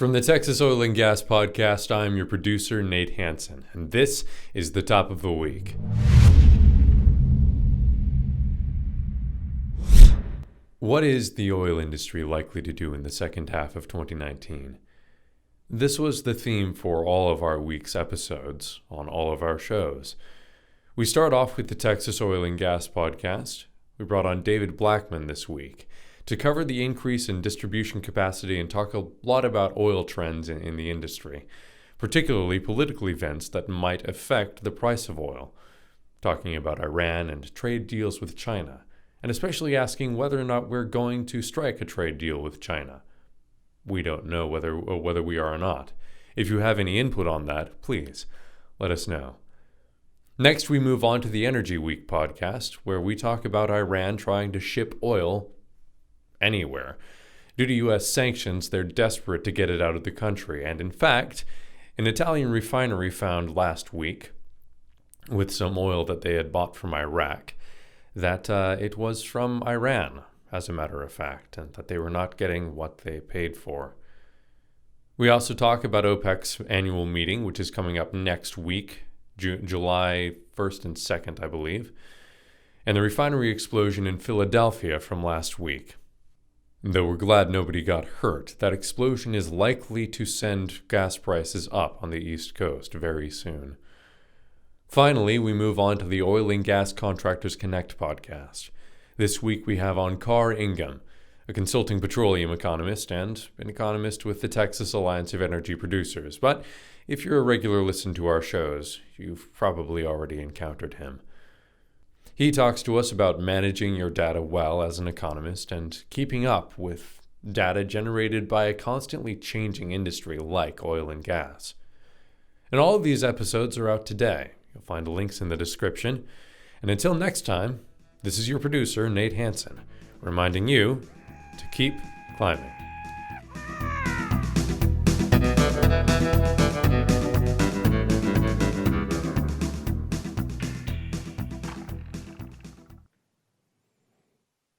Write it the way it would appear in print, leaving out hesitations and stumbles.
From the Texas Oil and Gas Podcast, I'm your producer, Nate Hansen, and this is the top of the week. What is the oil industry likely to do in the second half of 2019? This was the theme for all of our week's episodes on all of our shows. We start off with the Texas Oil and Gas Podcast. We brought on David Blackman this week to cover the increase in distribution capacity and talk a lot about oil trends in the industry, particularly political events that might affect the price of oil, talking about Iran and trade deals with China, and especially asking whether or not we're going to strike a trade deal with China. We don't know whether we are or not. If you have any input on that, please let us know. Next, we move on to the Energy Week podcast, where we talk about Iran trying to ship oil anywhere. Due to U.S. sanctions, they're desperate to get it out of the country. And in fact, an Italian refinery found last week, with some oil that they had bought from Iraq, that it was from Iran, as a matter of fact, and that they were not getting what they paid for. We also talk about OPEC's annual meeting, which is coming up next week, July 1st and 2nd, I believe, and the refinery explosion in Philadelphia from last week. Though we're glad nobody got hurt, that explosion is likely to send gas prices up on the East Coast very soon. Finally, we move on to the Oil and Gas Contractors Connect podcast. This week we have on Carr Ingham, a consulting petroleum economist and an economist with the Texas Alliance of Energy Producers. But if you're a regular listener to our shows, you've probably already encountered him. He talks to us about managing your data well as an economist and keeping up with data generated by a constantly changing industry like oil and gas. And all of these episodes are out today. You'll find links in the description. And until next time, this is your producer, Nate Hansen, reminding you to keep climbing.